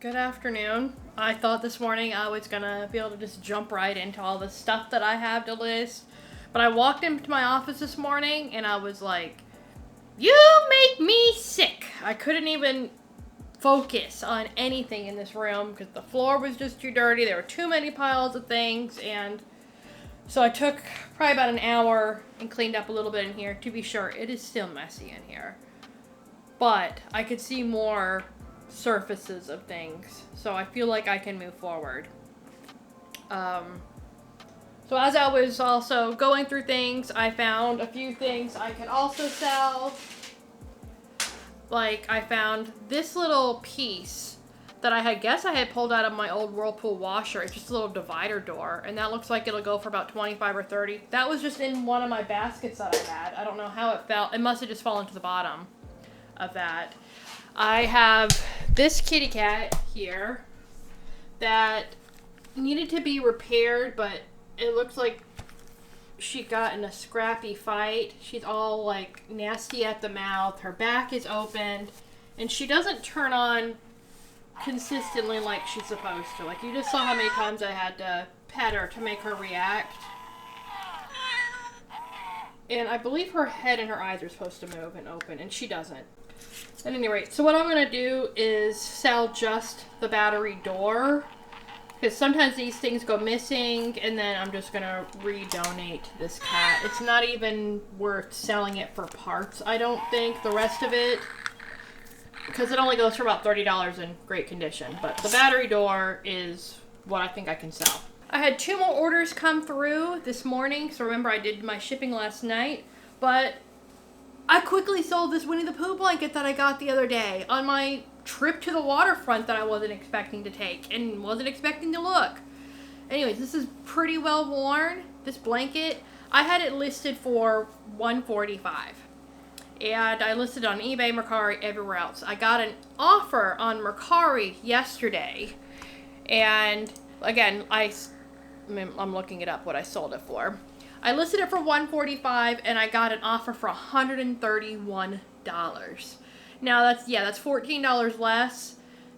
Good afternoon. I thought this morning I was gonna be able to just jump right into all the stuff that I have to list. But I walked into my office this morning and I was like, you make me sick. I couldn't even focus on anything in this room because the floor was just too dirty. There were too many piles of things, and so I took probably about an hour and cleaned up a little bit in here. To be sure, it is still messy in here, but I could see more surfaces of things, so I feel like I can move forward. So as I was also going through things, I found a few things I could also sell. Like, I found this little piece that I had pulled out of my old Whirlpool washer. It's just a little divider door, and that looks like it'll go for about 25 or 30. That was just in one of my baskets that I had. I don't know how it fell. It must have just fallen to the bottom of that. I have this kitty cat here that needed to be repaired, but it looks like she got in a scrappy fight. She's all like nasty at the mouth. Her back is opened, and she doesn't turn on consistently like she's supposed to. Like, you just saw how many times I had to pet her to make her react. And I believe her head and her eyes are supposed to move and open, and she doesn't. At any rate, so what I'm going to do is sell just the battery door, because sometimes these things go missing, and then I'm just going to redonate this cat. It's not even worth selling it for parts, I don't think, the rest of it, because it only goes for about $30 in great condition. But the battery door is what I think I can sell. I had 2 more orders come through this morning, so remember I did my shipping last night, but I quickly sold this Winnie the Pooh blanket that I got the other day on my trip to the waterfront that I wasn't expecting to take and wasn't expecting to look. Anyways, this is pretty well worn, this blanket. I had it listed for $145, and I listed it on eBay, Mercari, everywhere else. I got an offer on Mercari yesterday, and again, I'm looking it up what I sold it for. I listed it for $145, and I got an offer for $131. Now that's $14 less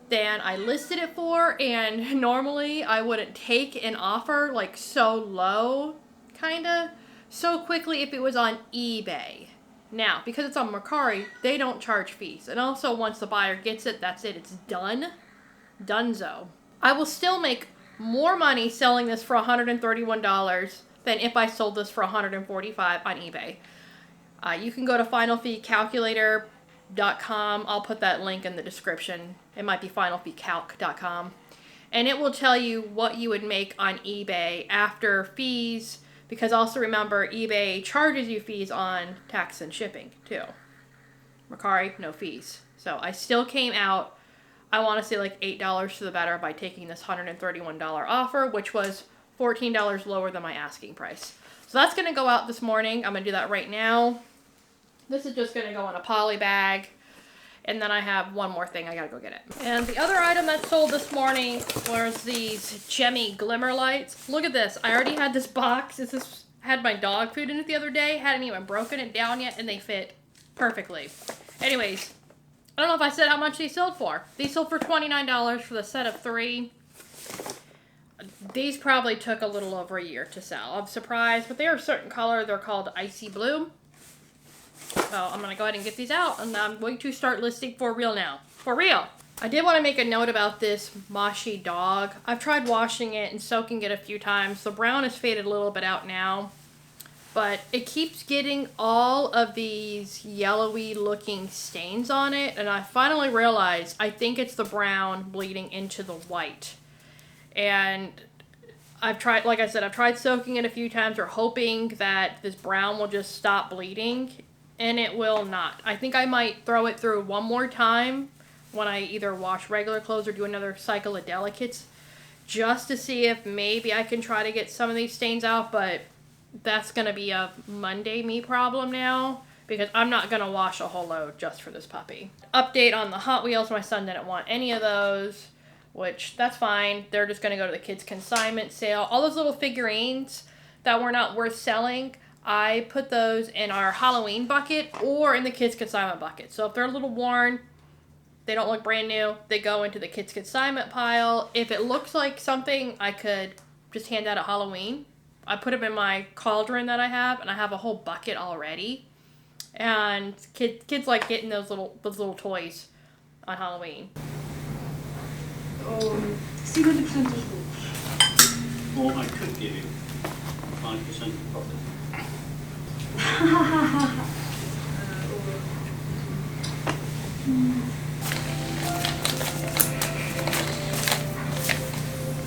than I listed it for, and normally I wouldn't take an offer like so low, kinda, so quickly if it was on eBay. Now, because it's on Mercari, they don't charge fees, and also once the buyer gets it, that's it, it's done. Dunzo. I will still make more money selling this for $131 than if I sold this for $145 on eBay. You can go to finalfeecalculator.com. I'll put that link in the description. It might be finalfeecalc.com. And it will tell you what you would make on eBay after fees, because also remember, eBay charges you fees on tax and shipping too. Mercari, no fees. So I still came out, I want to say like $8 to the better by taking this $131 offer, which was $14 lower than my asking price. So that's going to go out this morning. I'm going to do that right now. This is just going to go in a poly bag. And then I have one more thing. I got to go get it. And the other item that sold this morning was these Gemmy glimmer lights. Look at this. I already had this box. This had my dog food in it the other day. Hadn't even broken it down yet, and they fit perfectly. Anyways, I don't know if I said how much these sold for. These sold for $29 for the set of 3. These probably took a little over a year to sell. I'm surprised, but they are a certain color. They're called Icy Blue. So I'm going to go ahead and get these out, and I'm going to start listing for real now. For real. I did want to make a note about this Moshi dog. I've tried washing it and soaking it a few times. The brown has faded a little bit out now, but it keeps getting all of these yellowy looking stains on it, and I finally realized I think it's the brown bleeding into the white. And I've tried, like I said, I've tried soaking it a few times or hoping that this brown will just stop bleeding, and it will not. I think I might throw it through one more time when I either wash regular clothes or do another cycle of delicates, just to see if maybe I can try to get some of these stains out, but that's going to be a Monday me problem now, because I'm not going to wash a whole load just for this puppy. Update on the Hot Wheels. My son didn't want any of those, which that's fine. They're just going to go to the kids' consignment sale. All those little figurines that were not worth selling, I put those in our Halloween bucket or in the kids' consignment bucket. So if they're a little worn, they don't look brand new, they go into the kids consignment pile. If it looks like something I could just hand out at Halloween, I put them in my cauldron that I have, and I have a whole bucket already. And kids like getting those little toys on Halloween. See what the percentage. Or I could give you 5% profit.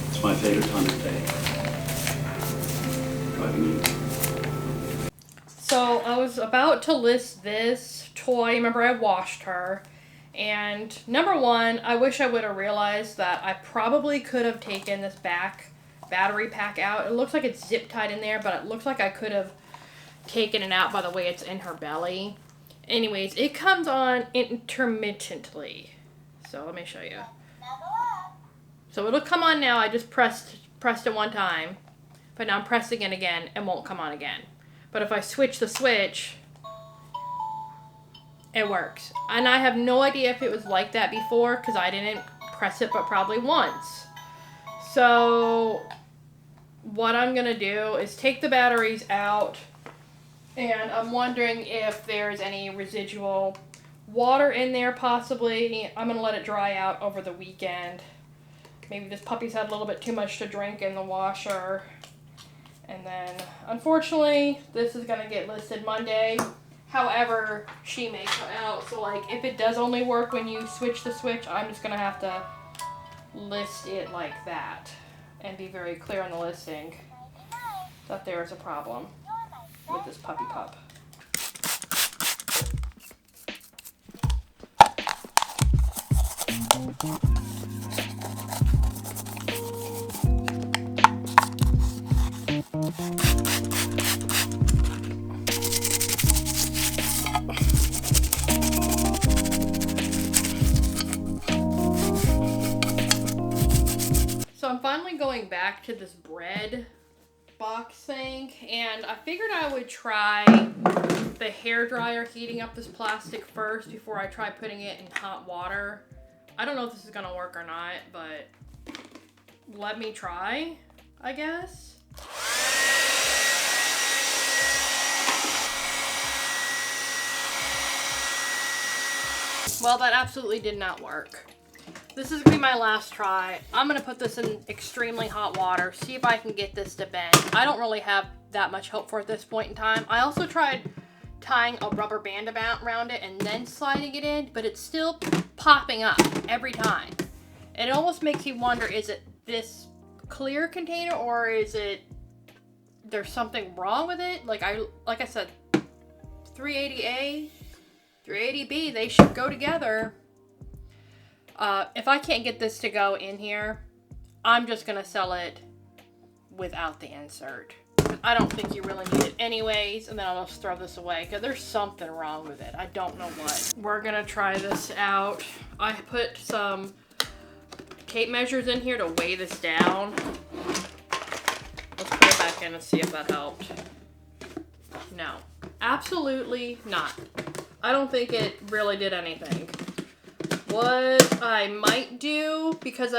It's my favourite time of day. Driving you. So I was about to list this toy. Remember, I washed her. And number one, I wish I would have realized that I probably could have taken this back battery pack out. It looks like it's zip tied in there, but it looks like I could have taken it out by the way it's in her belly. Anyways, it comes on intermittently. So let me show you. So it'll come on now. I just pressed it one time, but now I'm pressing it again and won't come on again. But if I switch the switch, it works. And I have no idea if it was like that before because I didn't press it but probably once. So what I'm going to do is take the batteries out, and I'm wondering if there's any residual water in there possibly. I'm going to let it dry out over the weekend. Maybe this puppy's had a little bit too much to drink in the washer. And then, unfortunately, this is going to get listed Monday. However, she may come out. So, like, if it does only work when you switch the switch, I'm just going to have to list it like that. And be very clear on the listing that there is a problem with this puppy pup. So I'm finally going back to this bread box thing, and I figured I would try the hairdryer heating up this plastic first before I try putting it in hot water. I don't know if this is gonna work or not, but let me try, I guess. Well, that absolutely did not work. This is gonna be my last try. I'm gonna put this in extremely hot water, see if I can get this to bend. I don't really have that much hope for it at this point in time. I also tried tying a rubber band around it and then sliding it in, but it's still popping up every time. And it almost makes you wonder, is it this clear container or is it there's something wrong with it? Like I said, 380A, 380B, they should go together. If I can't get this to go in here, I'm just gonna sell it without the insert. I don't think you really need it anyways, and then I'll just throw this away because there's something wrong with it. I don't know what. We're gonna try this out. I put some tape measures in here to weigh this down. Let's put it back in and see if that helped. No, absolutely not. I don't think it really did anything. What I might do, because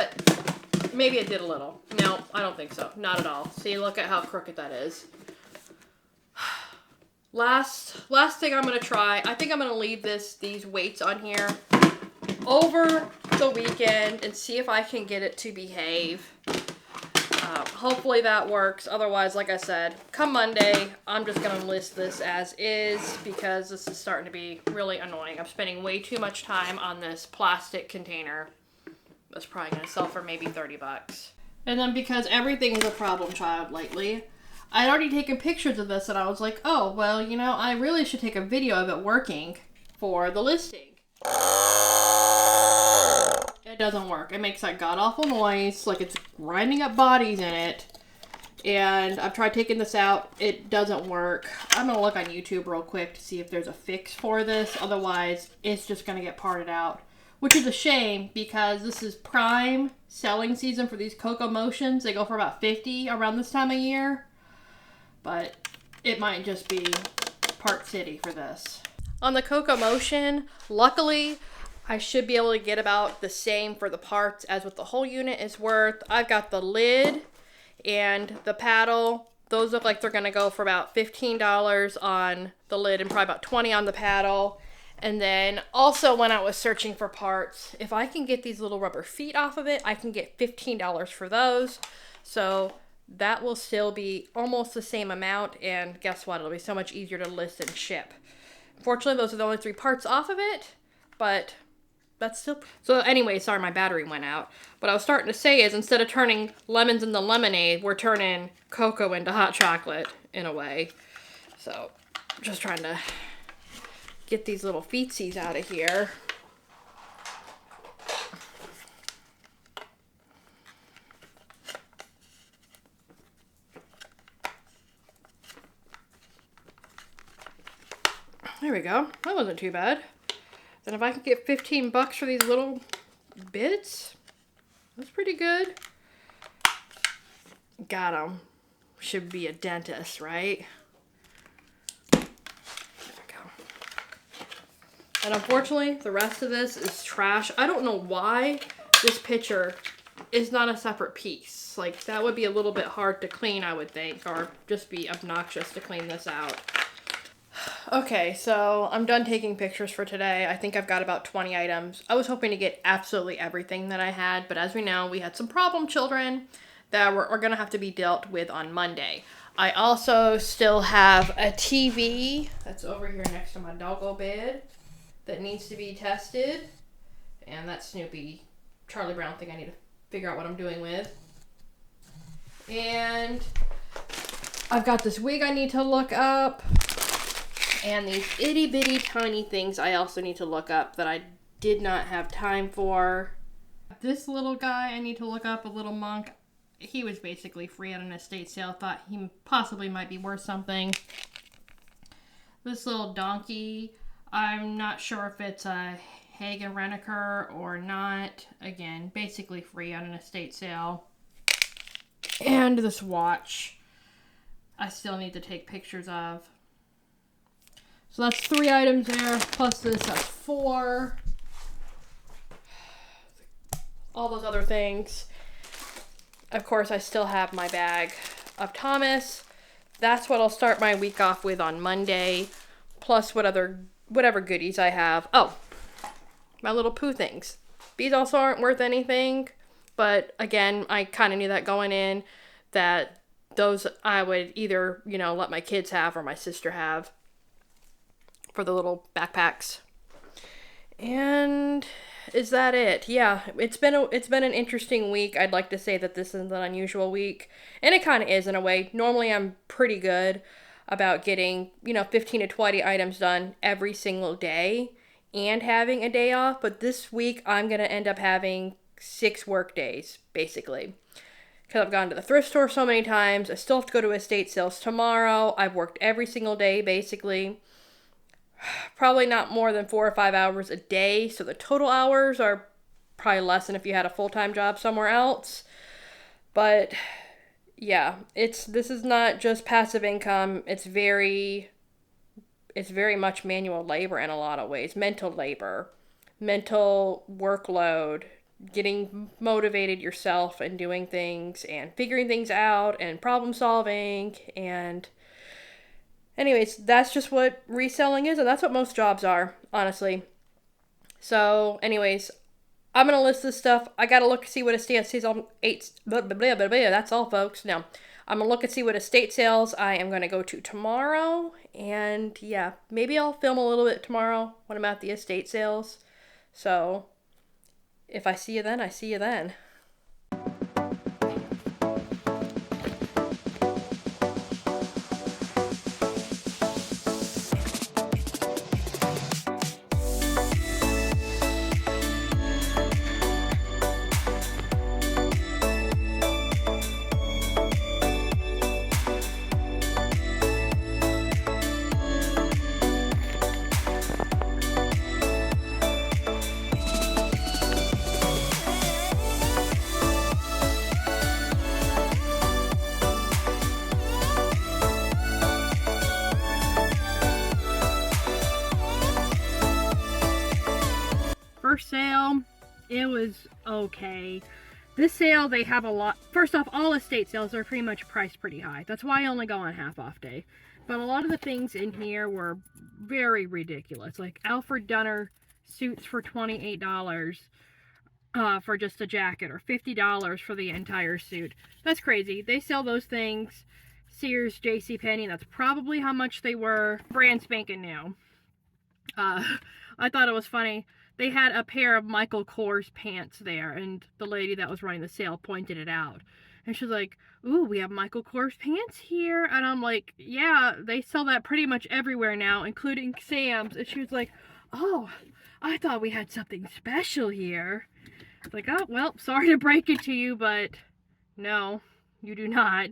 maybe it did a little. No, I don't think so. Not at all. See, look at how crooked that is. Last thing I'm going to try. I think I'm going to leave these weights on here over the weekend and see if I can get it to behave. Hopefully that works. Otherwise, like I said, come Monday, I'm just going to list this as is because this is starting to be really annoying. I'm spending way too much time on this plastic container. That's probably going to sell for maybe 30 bucks. And then because everything is a problem child lately, I'd already taken pictures of this and I was like, oh, well, you know, I really should take a video of it working for the listing. It doesn't work. It makes that god-awful noise, like it's grinding up bodies in it. And I've tried taking this out. It doesn't work. I'm going to look on YouTube real quick to see if there's a fix for this. Otherwise, it's just going to get parted out. Which is a shame because this is prime selling season for these Coco Motions. They go for about $50 around this time of year. But it might just be Park City for this. On the Coco Motion, luckily, I should be able to get about the same for the parts as what the whole unit is worth. I've got the lid and the paddle. Those look like they're going to go for about $15 on the lid and probably about $20 on the paddle. And then also when I was searching for parts, if I can get these little rubber feet off of it, I can get $15 for those. So that will still be almost the same amount. And guess what? It'll be so much easier to list and ship. Unfortunately, those are the only 3 parts off of it, but that's still... So anyway, sorry, my battery went out. What I was starting to say is instead of turning lemons into lemonade, we're turning cocoa into hot chocolate in a way. So just trying to get these little feetsies out of here. There we go. That wasn't too bad. Then if I could get $15 for these little bits, that's pretty good. Got 'em. Should be a dentist, right? There we go. And unfortunately, the rest of this is trash. I don't know why this picture is not a separate piece. Like, that would be a little bit hard to clean, I would think, or just be obnoxious to clean this out. Okay, so I'm done taking pictures for today. I think I've got about 20 items. I was hoping to get absolutely everything that I had, but as we know, we had some problem children that are going to have to be dealt with on Monday. I also still have a TV that's over here next to my doggo bed that needs to be tested. And that Snoopy Charlie Brown thing I need to figure out what I'm doing with. And I've got this wig I need to look up. And these itty bitty tiny things I also need to look up that I did not have time for. This little guy I need to look up, a little monk. He was basically free at an estate sale. Thought he possibly might be worth something. This little donkey, I'm not sure if it's a Hagen Reniker or not. Again, basically free on an estate sale. And this watch I still need to take pictures of. So that's 3 items there, plus this, that's 4. All those other things. Of course, I still have my bag of Thomas. That's what I'll start my week off with on Monday, plus whatever goodies I have. Oh, my little poo things. These also aren't worth anything, but again, I kind of knew that going in, that those I would either, let my kids have or my sister have for the little backpacks. And is that it? Yeah, it's been an interesting week. I'd like to say that this is an unusual week, and it kind of is in a way. Normally I'm pretty good about getting, 15 to 20 items done every single day and having a day off, but this week I'm going to end up having 6 work days, basically. Because I've gone to the thrift store so many times. I still have to go to estate sales tomorrow. I've worked every single day, basically. Probably not more than 4 or 5 hours a day, so the total hours are probably less than if you had a full-time job somewhere else. But yeah, this is not just passive income. It's very much manual labor in a lot of ways. Mental labor, mental workload, getting motivated yourself and doing things and figuring things out and problem solving. And anyways, that's just what reselling is, and that's what most jobs are, honestly. So, anyways, I'm going to list this stuff. I got to look and see what estate sales... That's all, folks. No. I'm going to look and see what estate sales I am going to go to tomorrow. And, yeah, maybe I'll film a little bit tomorrow when I'm at the estate sales. So, if I see you then, I see you then. first sale, it was okay. This sale, they have a lot. First off, all estate sales are pretty much priced pretty high. That's why I only go on half off day. But a lot of the things in here were very ridiculous. Like Alfred Dunner suits for $28 for just a jacket, or $50 for the entire suit. That's crazy. They sell those things. Sears, JCPenney, that's probably how much they were. Brand spanking new. I thought it was funny. They had a pair of Michael Kors pants there, and the lady that was running the sale pointed it out. And she's like, ooh, we have Michael Kors pants here. And I'm like, yeah, they sell that pretty much everywhere now, including Sam's. And she was like, oh, I thought we had something special here. It's like, oh, well, sorry to break it to you, but no, you do not.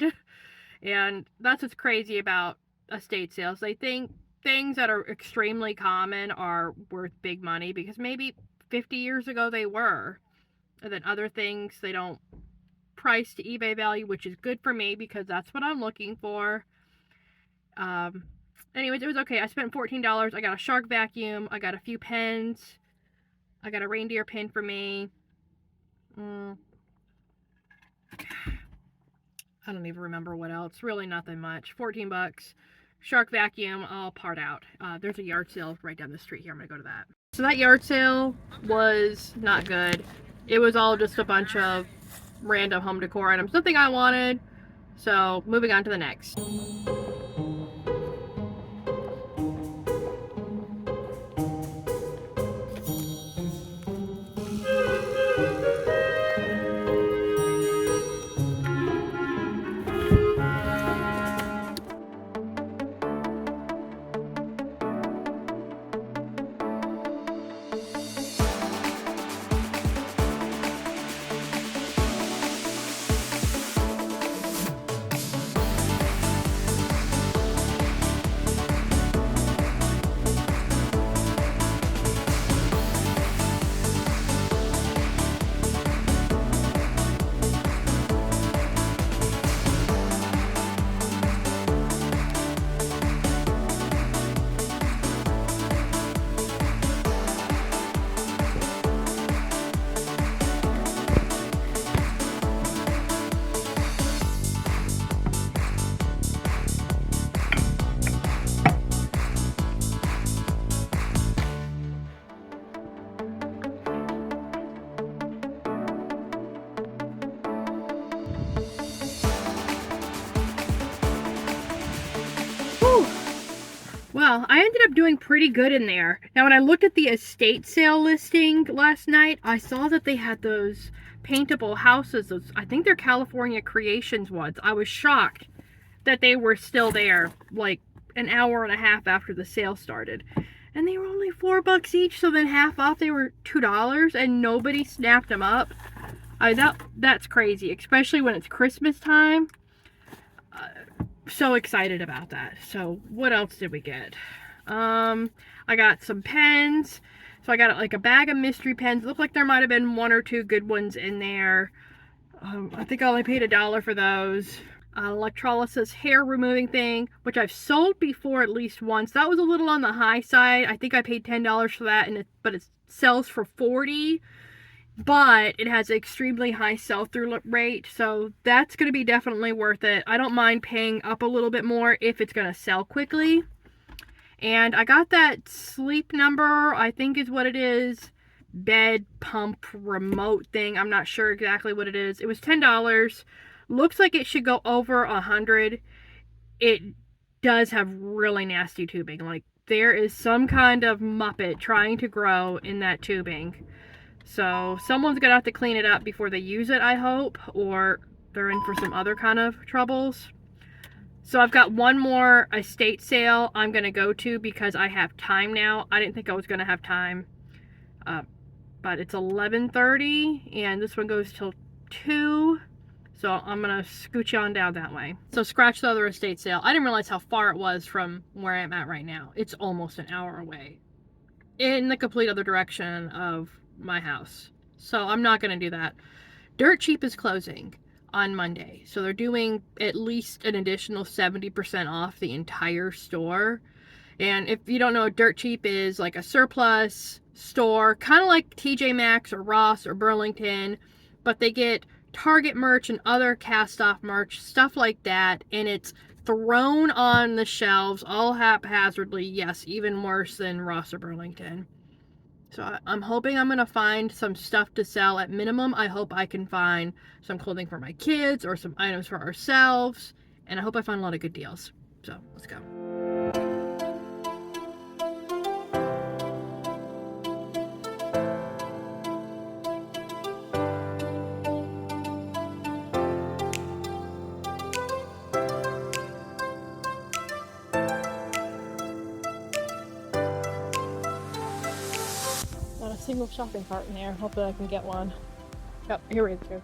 And that's what's crazy about estate sales. They think things that are extremely common are worth big money because maybe 50 years ago they were. And then other things they don't price to eBay value, which is good for me because that's what I'm looking for. Anyways, it was okay. I spent $14. I got a shark vacuum. I got a few pens. I got a reindeer pin for me. I don't even remember what else. Really nothing much. 14 bucks. Shark vacuum, I'll part out. There's a yard sale right down the street here. I'm gonna go to that. So that yard sale was not good. It was all just a bunch of random home decor items. Nothing I wanted. So moving on to the next. Well, I ended up doing pretty good in there. Now, when I looked at the estate sale listing last night, I saw that they had those paintable houses. Those, I think they're California Creations ones. I was shocked that they were still there, like an hour and a half after the sale started. And they were only $4 each, so then half off they were $2, and nobody snapped them up. That's crazy, especially when it's Christmas time. So excited about that. So what else did we get? I got some pens. So I got like a bag of mystery pens. It looked like there might have been one or two good ones in there. I think I only paid $1 for those. Electrolysis hair removing thing, which I've sold before at least once. That was a little on the high side. I think I paid $10 for that, but it sells for $40. But it has an extremely high sell-through rate, so that's going to be definitely worth it. I don't mind paying up a little bit more if it's going to sell quickly. And I got that Sleep Number, I think is what it is, bed pump remote thing. I'm not sure exactly what it is. It was $10. Looks like it should go over $100. It does have really nasty tubing. Like, there is some kind of Muppet trying to grow in that tubing. So someone's gonna have to clean it up before they use it, I hope, or they're in for some other kind of troubles. So I've got one more estate sale I'm gonna go to because I have time now. I didn't think I was gonna have time, but it's 11:30 and this one goes till 2. So I'm gonna scooch on down that way. So scratch the other estate sale. I didn't realize how far it was from where I'm at right now. It's almost an hour away in the complete other direction of my house. So I'm not going to do that. Dirt Cheap is closing on Monday. So they're doing at least an additional 70% off the entire store. And if you don't know, Dirt Cheap is like a surplus store, kind of like TJ Maxx or Ross or Burlington, but they get Target merch and other cast off merch, stuff like that, and it's thrown on the shelves all haphazardly. Yes, even worse than Ross or Burlington. So I'm hoping I'm going to find some stuff to sell. At minimum, I hope I can find some clothing for my kids or some items for ourselves. And I hope I find a lot of good deals. So let's go. Not a single shopping cart in there. Hopefully I can get one. Oh, here we go.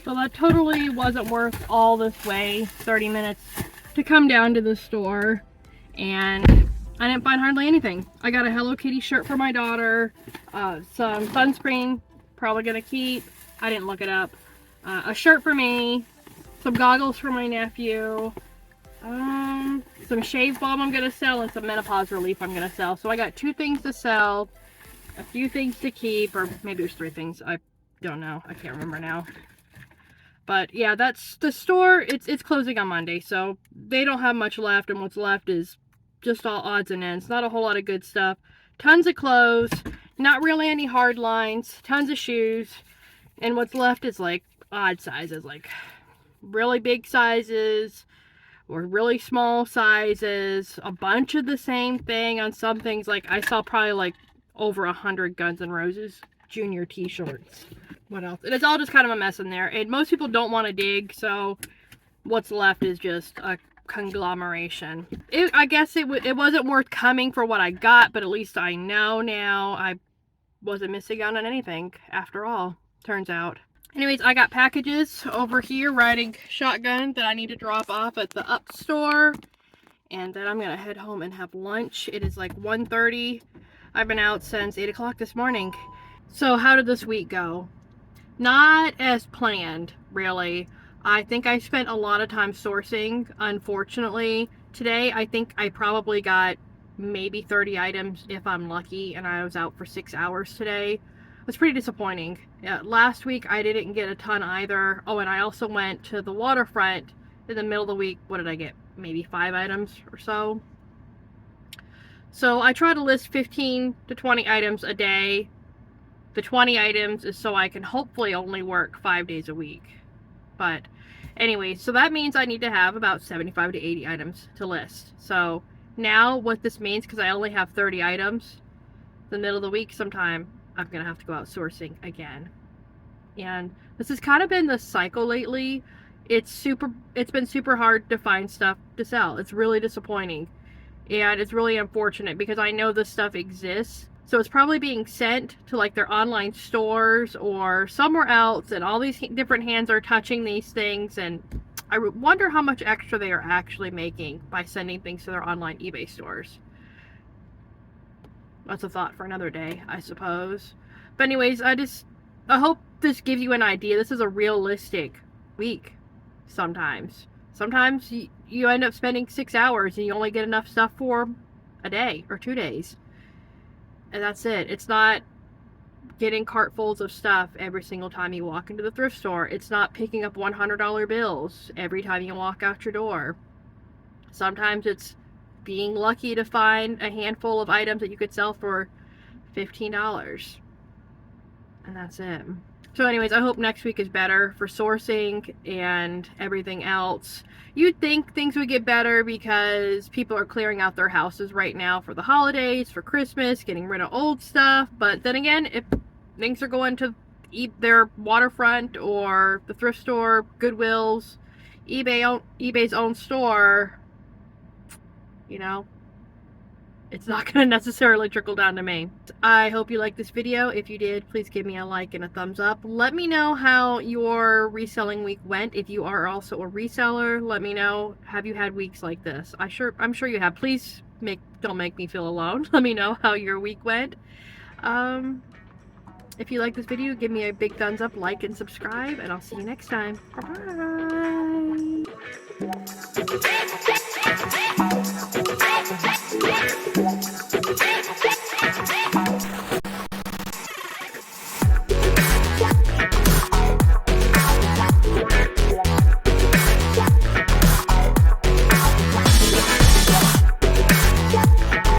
So that totally wasn't worth all this way, 30 minutes to come down to the store, and I didn't find hardly anything. I got a Hello Kitty shirt for my daughter, some sunscreen, probably gonna keep, I didn't look it up, a shirt for me, some goggles for my nephew, some shave balm I'm gonna sell, and some menopause relief I'm gonna sell. So I got 2 things to sell, a few things to keep, or maybe there's 3 things, I don't know, I can't remember now. But yeah, that's the store. It's closing on Monday, so they don't have much left, and what's left is just all odds and ends. Not a whole lot of good stuff. Tons of clothes, not really any hard lines, tons of shoes, and what's left is like odd sizes, like really big sizes or really small sizes, a bunch of the same thing on some things. Like I saw probably like over 100 Guns N' Roses Junior t-shirts. What else? And it's all just kind of a mess in there, and most people don't want to dig, so what's left is just a conglomeration. I guess it wasn't worth coming for what I got, but at least I know now I wasn't missing out on anything after all, turns out. Anyways, I got packages over here riding shotgun that I need to drop off at the Up store, and then I'm gonna head home and have lunch. It is like 1:30. I've been out since 8 o'clock this morning. So how did this week go? Not as planned, really. I think I spent a lot of time sourcing, unfortunately. Today, I think I probably got maybe 30 items if I'm lucky, and I was out for 6 hours today. It was pretty disappointing. Yeah, last week, I didn't get a ton either. Oh, and I also went to the waterfront in the middle of the week. What did I get? Maybe 5 items or so. So I try to list 15 to 20 items a day. The 20 items is so I can hopefully only work 5 days a week. But anyway, so that means I need to have about 75 to 80 items to list. So now what this means, because I only have 30 items, the middle of the week sometime, I'm going to have to go out sourcing again. And this has kind of been the cycle lately. It's been super hard to find stuff to sell. It's really disappointing. And it's really unfortunate because I know this stuff exists. So it's probably being sent to like their online stores or somewhere else, and all these different hands are touching these things, and I wonder how much extra they are actually making by sending things to their online eBay stores. That's a thought for another day, I suppose. But anyways, I hope this gives you an idea. This is a realistic week sometimes. Sometimes you end up spending 6 hours and you only get enough stuff for a day or 2 days. And that's it. It's not getting cartfuls of stuff every single time you walk into the thrift store. It's not picking up $100 bills every time you walk out your door. Sometimes it's being lucky to find a handful of items that you could sell for $15. And that's it. So anyways, I hope next week is better for sourcing and everything else. You'd think things would get better because people are clearing out their houses right now for the holidays, for Christmas, getting rid of old stuff. But then again, if things are going to their waterfront or the thrift store, Goodwill's, eBay's own store, you know, it's not going to necessarily trickle down to me. I hope you liked this video. If you did, please give me a like and a thumbs up. Let me know how your reselling week went. If you are also a reseller, let me know. Have you had weeks like this? I'm sure you have. Please don't make me feel alone. Let me know how your week went. If you like this video, give me a big thumbs up, like, and subscribe, and I'll see you next time. Bye-bye.